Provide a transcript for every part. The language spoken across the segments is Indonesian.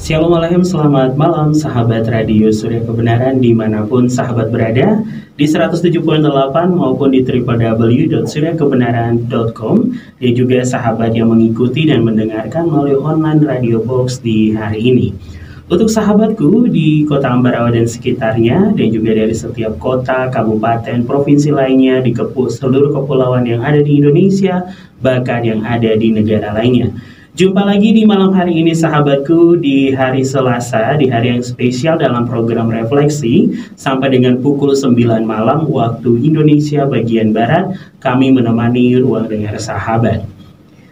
Shalom selamat malam sahabat Radio Surya Kebenaran dimanapun sahabat berada di 107.8 maupun di www.suryakebenaran.com dan juga sahabat yang mengikuti dan mendengarkan melalui online radio box di hari ini. Untuk sahabatku di kota Ambarawa dan sekitarnya dan juga dari setiap kota, kabupaten, provinsi lainnya di seluruh kepulauan yang ada di Indonesia bahkan yang ada di negara lainnya. Jumpa lagi di malam hari ini sahabatku di hari Selasa, di hari yang spesial dalam program refleksi sampai dengan pukul 9 malam waktu Indonesia bagian Barat, kami menemani ruang dengar sahabat.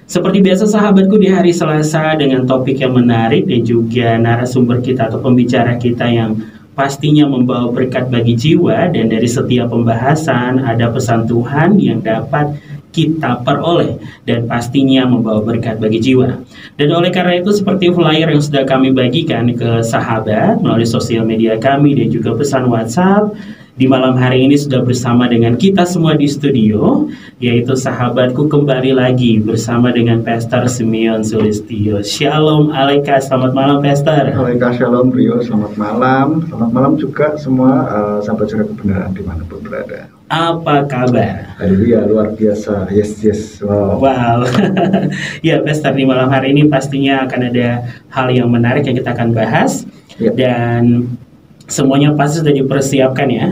Seperti biasa sahabatku di hari Selasa dengan topik yang menarik dan juga narasumber kita atau pembicara kita yang pastinya membawa berkat bagi jiwa, dan dari setiap pembahasan ada pesan Tuhan yang dapat kita peroleh dan pastinya membawa berkat bagi jiwa. Dan oleh karena itu seperti flyer yang sudah kami bagikan ke sahabat melalui sosial media kami dan juga pesan WhatsApp, di malam hari ini sudah bersama dengan kita semua di studio, yaitu sahabatku kembali lagi bersama dengan Pastor Simeon Sulistyo. Shalom Aleika, selamat malam Pastor. Aleika, shalom Rio, selamat malam. Selamat malam juga semua sahabat Surya Kebenaran dimanapun berada. Apa kabar? Haleluya, luar biasa. Yes. Wow. Ya, Pastor, di malam hari ini pastinya akan ada hal yang menarik yang kita akan bahas. Yep. Dan semuanya pasti sudah dipersiapkan ya.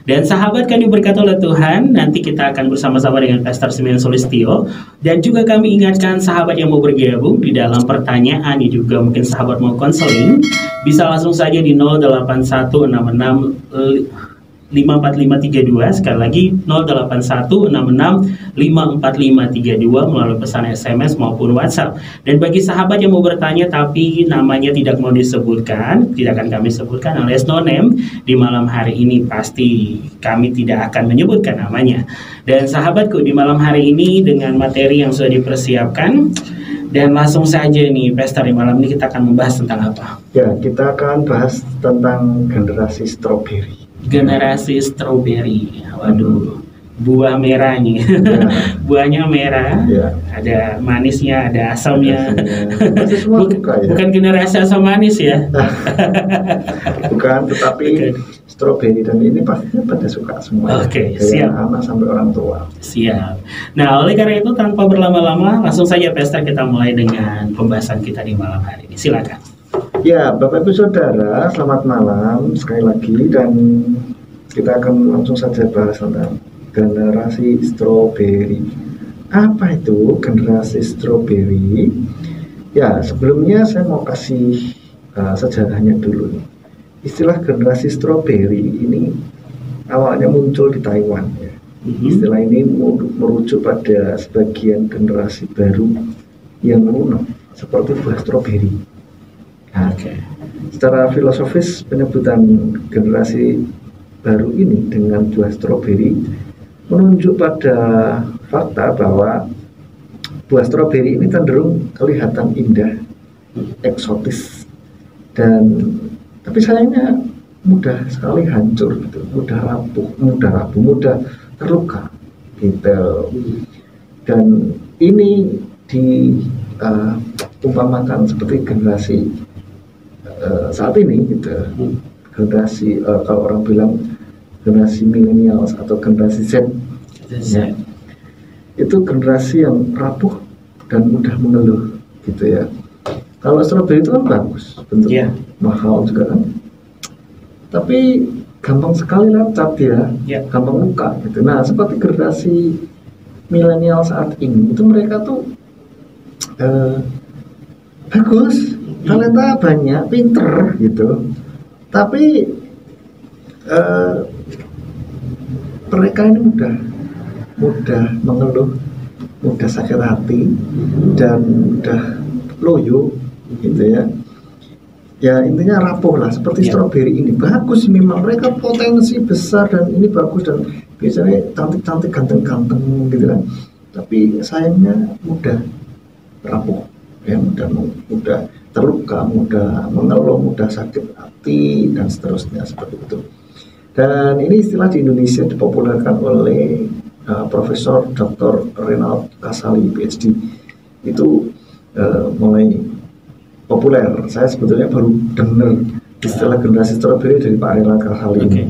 Dan sahabat kami berkata oleh Tuhan, nanti kita akan bersama-sama dengan Pastor Simeon Sulistyo. Dan juga kami ingatkan sahabat yang mau bergabung di dalam pertanyaan, yang juga mungkin sahabat mau konseling, bisa langsung saja di 0816654532. Sekali lagi 0816654532 melalui pesan SMS maupun WhatsApp. Dan bagi sahabat yang mau bertanya tapi namanya tidak mau disebutkan, tidak akan kami sebutkan alias no name, di malam hari ini pasti kami tidak akan menyebutkan namanya. Dan sahabatku, di malam hari ini dengan materi yang sudah dipersiapkan, dan langsung saja nih Pastor, di malam ini kita akan membahas tentang apa? Ya, kita akan bahas tentang generasi stroberi. Generasi stroberi, waduh, buah merah nih, ya. Buahnya merah, ya. Ada manisnya, ada asamnya. Bukan generasi asam manis ya? Bukan, tetapi stroberi, dan ini pastinya pada suka semua. Oke, siap. Anak sampai orang tua. Siap. Nah, oleh karena itu tanpa berlama-lama, langsung saja Pastor kita mulai dengan pembahasan kita di malam hari ini. Silakan. Ya, Bapak Ibu Saudara, selamat malam sekali lagi, dan kita akan langsung saja bahas tentang generasi stroberi. Apa itu generasi stroberi? Ya, sebelumnya saya mau kasih sejarahnya dulu. Istilah generasi stroberi ini awalnya muncul di Taiwan. Ya. Istilah ini merujuk pada sebagian generasi baru yang lunak, seperti buah stroberi. Nah, secara filosofis penyebutan generasi baru ini dengan buah stroberi menunjuk pada fakta bahwa buah stroberi ini cenderung kelihatan indah, eksotis, dan tapi sayangnya mudah sekali hancur, gitu. mudah rapuh, mudah terluka, gitu. Dan ini diumpamakan seperti generasi saat ini, gitu. Generasi kalau orang bilang generasi milenial atau generasi Z, ya, itu generasi yang rapuh dan mudah mengeluh, gitu ya. Kalau stroberi itu kan bagus bentuknya, mahal juga kan, tapi gampang sekali lecet ya, gampang luka, gitu. Nah, seperti generasi milenial saat ini itu mereka tuh bagus, talenta banyak, pinter gitu, tapi mereka ini mudah mengeluh, mudah sakit hati, dan mudah loyo, gitu ya. Ya intinya rapuh lah, seperti stroberi ini. Bagus memang, mereka potensi besar dan ini bagus, dan biasanya cantik-cantik, ganteng-ganteng gitu kan. Tapi sayangnya mudah rapuh, ya, mudah terluka, mudah mengeluh, mudah sakit hati, dan seterusnya seperti itu. Dan ini istilah di Indonesia dipopulerkan oleh Profesor Dr. Renald Kasali PhD. Itu mulai populer. Saya sebetulnya baru dengar istilah generasi strawberry dari Pak Rela Kasali ini,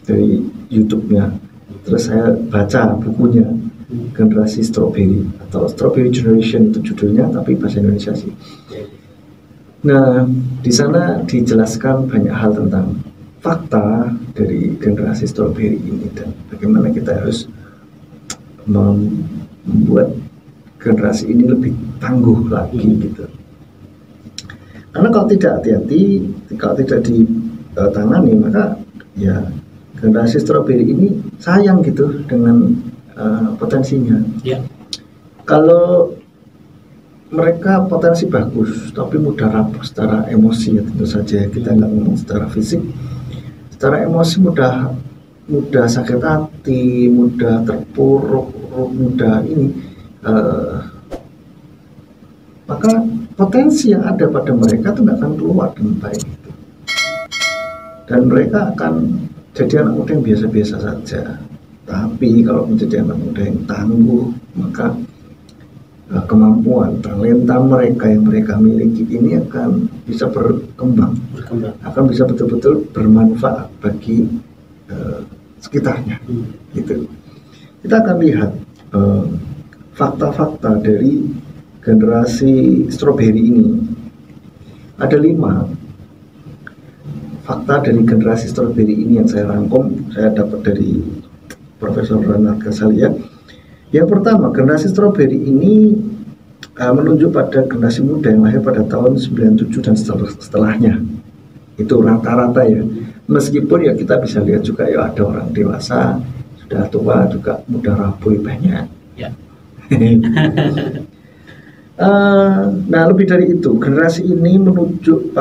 dari YouTube-nya. Terus saya baca bukunya, generasi strawberry atau Strawberry Generation itu judulnya, tapi bahasa Indonesia sih. Nah, di sana dijelaskan banyak hal tentang fakta dari generasi strawberry ini dan bagaimana kita harus membuat generasi ini lebih tangguh lagi gitu. Karena kalau tidak hati-hati, kalau tidak ditangani, maka ya generasi strawberry ini sayang gitu dengan potensinya. Kalau mereka potensi bagus tapi mudah rapuh secara emosi, ya tentu saja kita nggak ngomong secara fisik, secara emosi mudah sakit hati, mudah terpuruk, mudah ini, maka potensi yang ada pada mereka itu nggak akan keluar dengan baik gitu. Dan mereka akan jadi anak muda yang biasa-biasa saja. Tapi kalau menjadi anak muda yang tangguh, maka kemampuan, talenta mereka yang mereka miliki ini akan bisa berkembang. Akan bisa betul-betul bermanfaat bagi sekitarnya. Gitu. Kita akan lihat fakta-fakta dari generasi strawberry ini. Ada 5 fakta dari generasi strawberry ini yang saya rangkum, saya dapat dari Profesor Renat Kasali ya. Yang pertama, generasi strawberry ini menunjuk pada generasi muda yang lahir pada tahun 97 dan setelahnya. Itu rata-rata ya. Meskipun ya kita bisa lihat juga ya ada orang dewasa, sudah tua juga mudah rapuh banyak. Ya. Nah, lebih dari itu, generasi ini merujuk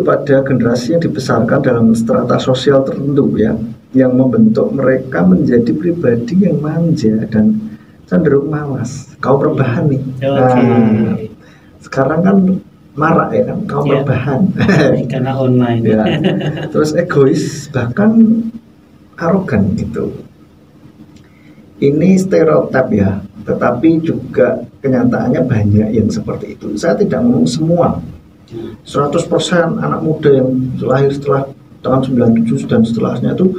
pada generasi yang dibesarkan dalam strata sosial tertentu ya, yang membentuk mereka menjadi pribadi yang manja dan cenderung malas. Kaum rebahan nih. Nah, sekarang kan marak ya kan kaum rebahan. Karena online. Ya. Terus egois bahkan arogan gitu. Ini stereotip ya, tetapi juga kenyataannya banyak yang seperti itu. Saya tidak ngomong semua 100% anak muda yang lahir setelah tahun 97 dan setelahnya itu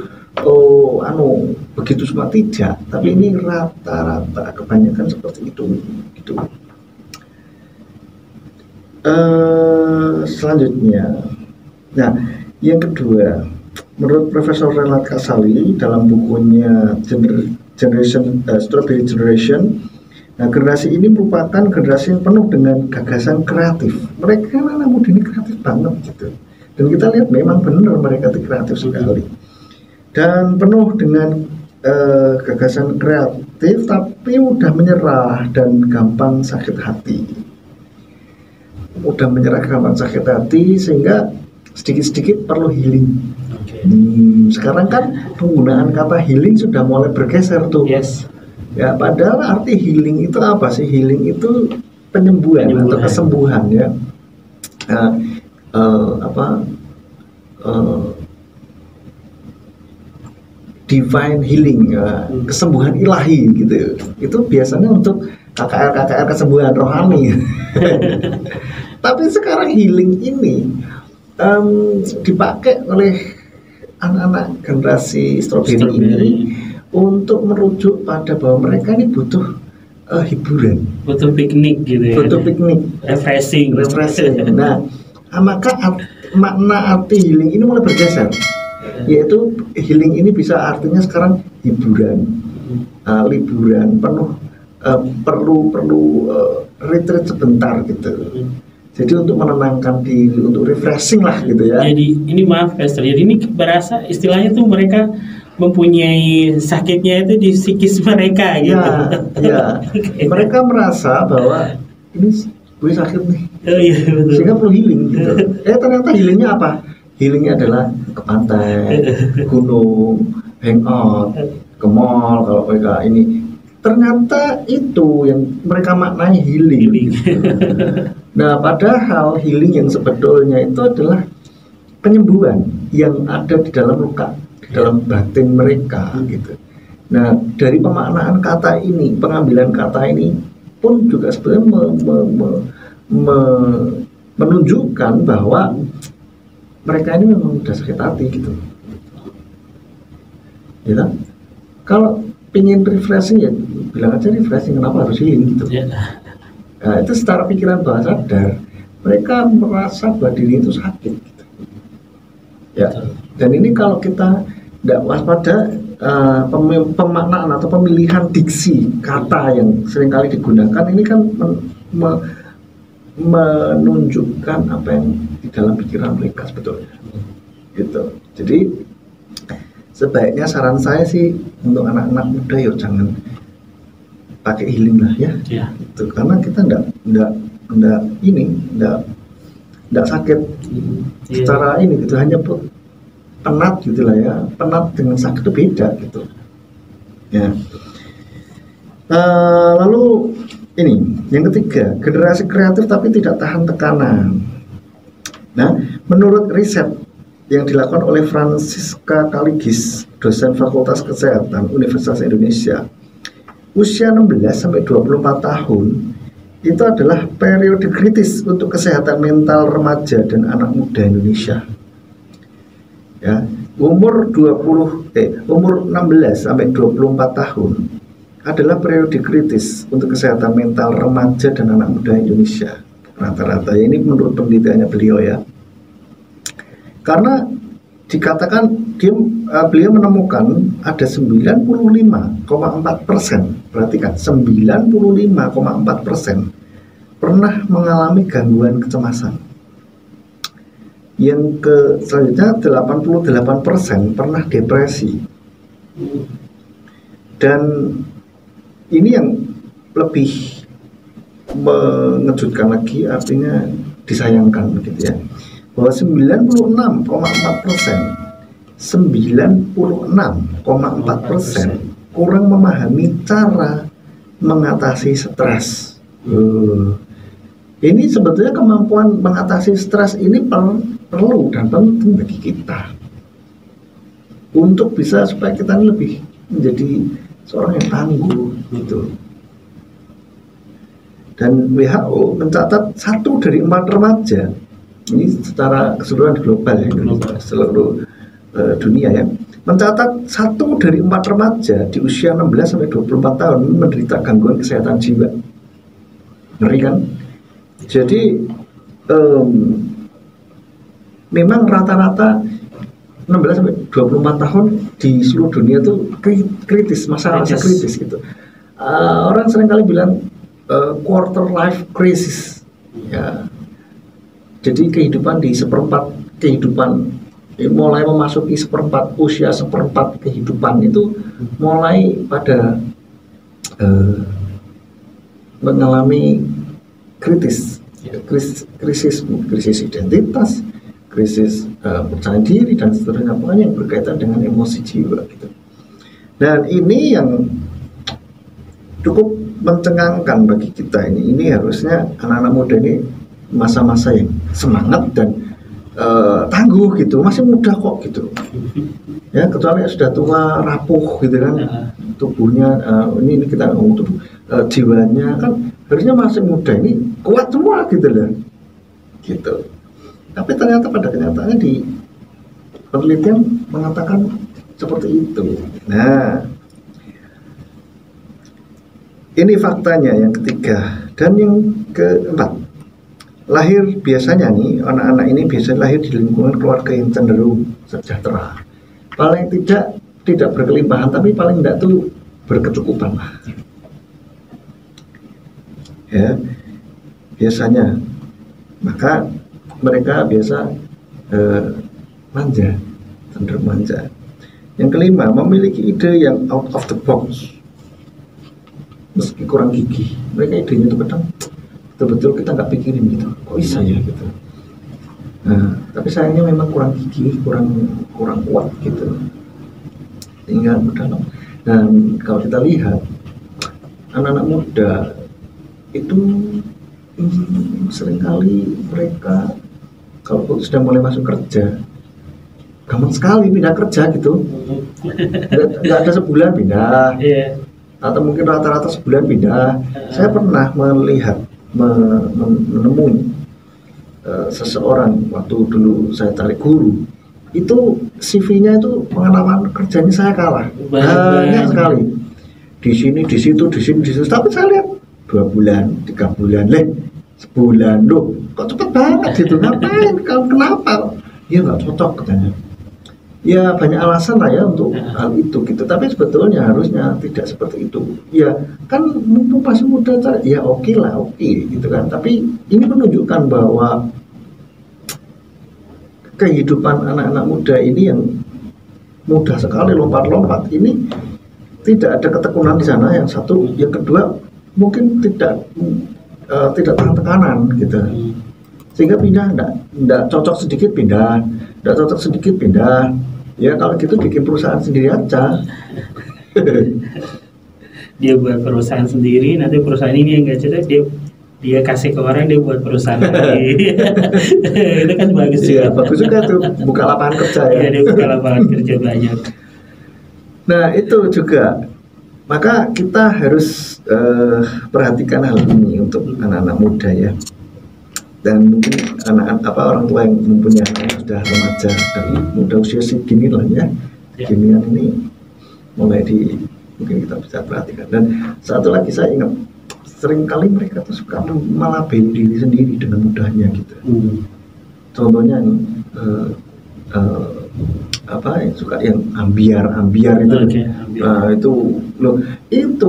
begitu semua, tidak. Tapi ini rata-rata kebanyakan seperti itu gitu. Selanjutnya, nah yang kedua, menurut Profesor Renat Kasali dalam bukunya Strawberry Generation, nah generasi ini merupakan generasi yang penuh dengan gagasan kreatif. Mereka anak muda ini kreatif banget gitu. Dan kita lihat memang benar mereka itu kreatif sekali. Dan penuh dengan gagasan kreatif, tapi mudah menyerah dan gampang sakit hati. Mudah menyerah, gampang sakit hati, sehingga sedikit-sedikit perlu healing. Sekarang kan penggunaan kata healing sudah mulai bergeser tuh. Ya, padahal arti healing itu apa sih? Healing itu penyembuhan. Atau kesembuhan ya. Divine healing, kesembuhan ilahi gitu. Itu biasanya untuk KKR kesembuhan rohani. Tapi sekarang healing ini dipakai oleh anak-anak generasi strawberry ini untuk merujuk pada bahwa mereka ini butuh hiburan, butuh piknik gitu ya. Butuh piknik, refreshing. Nah, maka makna arti healing ini mulai bergeser. Yaitu healing ini bisa artinya sekarang hiburan, liburan penuh, perlu retreat sebentar gitu. Jadi untuk menenangkan diri, untuk refreshing lah gitu ya. Jadi ini maaf Pastor, jadi ini berasa istilahnya tuh mereka mempunyai sakitnya itu di psikis mereka gitu. Ya. Mereka merasa bahwa ini gue sakit nih, betul. Sehingga perlu healing gitu. Ternyata healingnya apa? Healingnya adalah ke pantai, gunung, hangout, ke mall kalau mereka ini. Ternyata itu yang mereka maknai healing. Nah, padahal healing yang sebetulnya itu adalah penyembuhan yang ada di dalam luka, di dalam batin mereka gitu. Nah, dari pemaknaan kata ini, pengambilan kata ini pun juga sebenarnya menunjukkan bahwa mereka ini memang udah sakit hati gitu. Ya, kalau pingin refreshing ya bilang aja refreshing, kenapa harus healing gitu. Nah, itu secara pikiran bawah sadar mereka merasa bahwa diri itu sakit gitu. Ya, dan ini kalau kita tidak waspada, pemaknaan atau pemilihan diksi kata yang seringkali digunakan ini kan menunjukkan apa yang di dalam pikiran mereka sebetulnya gitu. Jadi sebaiknya saran saya sih untuk anak-anak muda ya jangan pakai healing lah ya. Gitu. Karena kita enggak sakit secara ini gitu, hanya penat gitu lah ya. Penat dengan sakit itu beda gitu ya. Lalu ini yang ketiga, generasi kreatif tapi tidak tahan tekanan. Nah, menurut riset yang dilakukan oleh Francisca Kaligis, dosen Fakultas Kesehatan Universitas Indonesia, usia 16 sampai 24 tahun itu adalah periode kritis untuk kesehatan mental remaja dan anak muda Indonesia. Ya, umur 16 sampai 24 tahun adalah periode kritis untuk kesehatan mental remaja dan anak muda Indonesia rata-rata. Ini menurut penelitiannya beliau ya. Karena dikatakan beliau menemukan ada 95,4%, perhatikan 95,4% pernah mengalami gangguan kecemasan. Yang selanjutnya 88% pernah depresi. Dan ini yang lebih mengejutkan lagi, artinya disayangkan gitu ya, bahwa 96,4% kurang memahami cara mengatasi stres. Ini sebetulnya kemampuan mengatasi stres ini perlu dan penting bagi kita untuk bisa supaya kita lebih menjadi seorang yang tangguh gitu. Dan WHO mencatat 1 dari 4 remaja, ini secara keseluruhan global ya, seluruh dunia ya, mencatat 1 dari 4 remaja di usia 16 sampai 24 tahun menderita gangguan kesehatan jiwa. Ngeri kan? Jadi memang rata-rata 16 sampai 24 tahun di seluruh dunia itu kritis, masa-masa kritis gitu. Orang seringkali bilang quarter life crisis ya. Jadi kehidupan di seperempat kehidupan, mulai memasuki seperempat usia, seperempat kehidupan itu mulai pada mengalami krisis identitas, krisis percaya diri dan seterusnya, pokoknya yang berkaitan dengan emosi jiwa gitu. Dan ini yang cukup mencengangkan bagi kita ini. Ini harusnya anak-anak muda ini masa-masa yang semangat dan tangguh gitu, masih muda kok gitu. Ya, kecuali sudah tua rapuh gitu kan, tubuhnya ini kita ngomong tubuh, jiwanya kan harusnya masih muda, ini kuat semua gitu loh. Gitu. Tapi ternyata pada kenyataannya di penelitian mengatakan seperti itu. Nah, ini faktanya yang ketiga. Dan yang keempat, lahir biasanya nih, anak-anak ini biasanya lahir di lingkungan keluarga yang cenderung sejahtera. Paling tidak berkelimpahan, tapi paling tidak tuh berkecukupan lah. Ya, biasanya. Maka mereka biasa manja, cenderung manja. Yang kelima, memiliki ide yang out of the box. Meski kurang gigih, mereka idenya itu kadang betul-betul kita nggak pikirin gitu, kok bisa ya gitu. Nah, tapi sayangnya memang kurang gigih, kurang kuat gitu, sehingga mudah. Dan kalau kita lihat anak-anak muda itu seringkali mereka kalau sudah mulai masuk kerja gampang sekali pindah kerja gitu, nggak ada sebulan pindah, atau mungkin rata-rata sebulan pindah. Saya pernah melihat menemui seseorang waktu dulu saya cari guru, itu CV-nya itu pengalaman kerjanya saya kalah banyak sekali, di sini di situ di sini di situ, tapi saya lihat 2 bulan 3 bulan sebulan, loh kok cepet banget gitu, ngapain kalau kenapa, ya nggak cocok katanya. Ya banyak alasan lah ya untuk hal itu gitu, tapi sebetulnya harusnya tidak seperti itu. Ya kan mumpung masih muda, ya oke gitu kan. Tapi ini menunjukkan bahwa kehidupan anak-anak muda ini yang mudah sekali lompat-lompat ini, tidak ada ketekunan di sana. Yang satu, yang kedua mungkin tidak tahan tekanan gitu, sehingga pindah, enggak cocok sedikit pindah, enggak cocok sedikit pindah. Ya kalau gitu bikin perusahaan sendiri aja. Dia buat perusahaan sendiri, nanti perusahaan ini yang nggak cocok dia kasih ke orang, dia buat perusahaan lagi. Itu kan bagus juga. Ya, bagus juga tuh, buka lapangan kerja ya. Iya, dia buka lapangan kerja banyak. Nah itu juga, maka kita harus perhatikan hal ini untuk anak-anak muda ya. Dan mungkin orang tua yang mempunyai anak sudah remaja dan muda usia segini lah ya, ginian ini mulai mungkin kita bisa perhatikan. Dan satu lagi saya ingat, seringkali mereka tuh suka melabeli diri sendiri dengan mudahnya gitu. Contohnya yang suka yang ambiar itu. Nah itu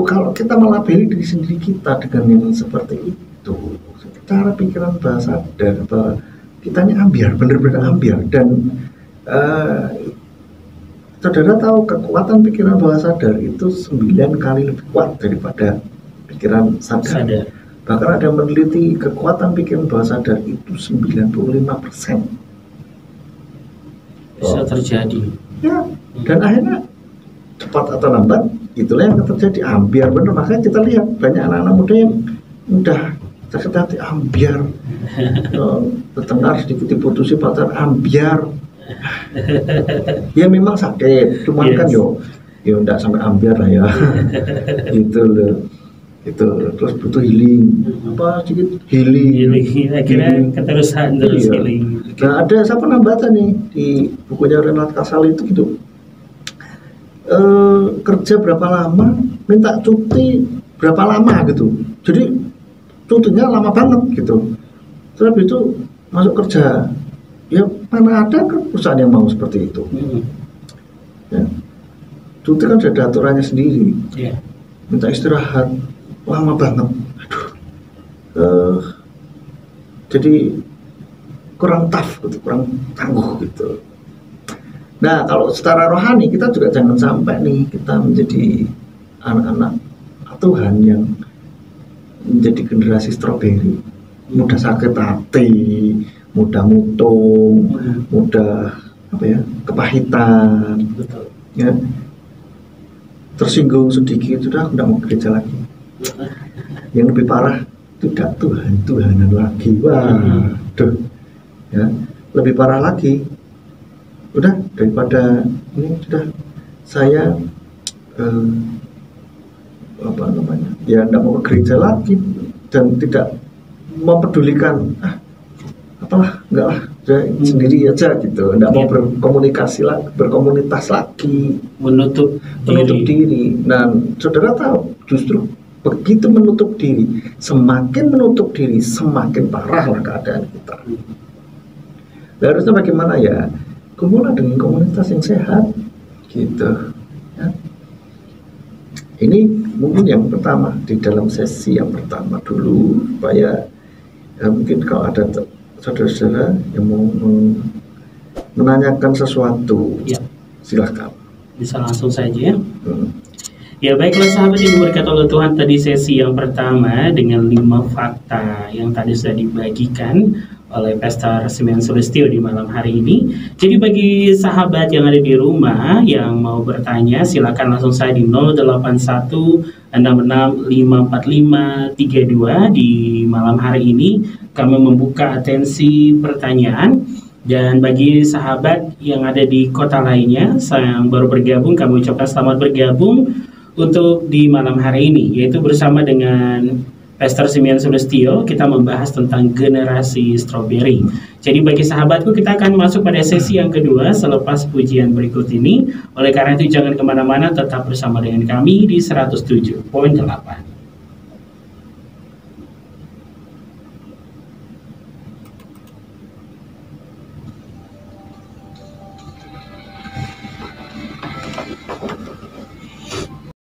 kalau kita melabeli diri sendiri kita dengan yang seperti itu, cara pikiran bawah sadar bahwa kita ini ambiar, benar-benar ambiar. Dan saudara tahu kekuatan pikiran bawah sadar itu 9 kali lebih kuat daripada pikiran sadar. Bahkan ada yang meneliti kekuatan pikiran bawah sadar itu 95%. Bisa terjadi. Ya, dan akhirnya cepat atau lambat itulah yang terjadi, ambiar benar. Makanya kita lihat banyak anak-anak muda yang udah sakit hati, ambiar, bertengkar sedikit diputusi pacar, ambiar. Ya memang sakit, cuman kan yo enggak sampai ambiar lah ya. Gitu loh. Itu terus butuh healing, sedikit healing. Akhirnya keterusan terus healing. Nah ada, saya pernah baca nih di bukunya Renat Kasali itu gitu, kerja berapa lama, minta cuti berapa lama gitu, jadi cutinya lama banget gitu. Terus itu masuk kerja, ya mana ada perusahaan yang mau seperti itu. Ya. Cuti kan ada aturannya sendiri. Minta istirahat lama banget, jadi kurang tough gitu, kurang tangguh gitu. Nah kalau secara rohani kita juga jangan sampai nih kita menjadi anak-anak Tuhan yang menjadi generasi stroberi, mudah sakit hati, mudah mutung, mudah kepahitan, ya, tersinggung sedikit sudah tidak mau gereja lagi. Yang lebih parah tidak Tuhanan lagi, waduh, ya, lebih parah lagi. Udah daripada ini sudah saya ya tidak mau ke gereja lagi dan tidak mempedulikan enggak lah, saya sendiri aja gitu, tidak mau berkomunikasi lagi, berkomunitas lagi, menutup diri. Dan saudara tahu justru begitu menutup diri, semakin semakin parahlah keadaan kita. Dan harusnya bagaimana ya? Kumpullah dengan komunitas yang sehat gitu ya. Ini mungkin yang pertama di dalam sesi yang pertama dulu, supaya mungkin kalau ada saudara-saudara yang mau menanyakan sesuatu, silakan, bisa langsung saja. Ya baiklah sahabat yang diberkati oleh Tuhan, tadi sesi yang pertama dengan 5 fakta yang tadi sudah dibagikan oleh Pastor Simeon Sulistyo di malam hari ini. Jadi bagi sahabat yang ada di rumah yang mau bertanya, silakan langsung saya di 08166545532. Di malam hari ini kami membuka atensi pertanyaan. Dan bagi sahabat yang ada di kota lainnya yang baru bergabung, kami ucapkan selamat bergabung untuk di malam hari ini, yaitu bersama dengan Pastor Simeon Sulistyo, kita membahas tentang generasi strawberry. Jadi bagi sahabatku, kita akan masuk pada sesi yang kedua selepas pujian berikut ini. Oleh karena itu jangan kemana-mana, tetap bersama dengan kami di 107.8.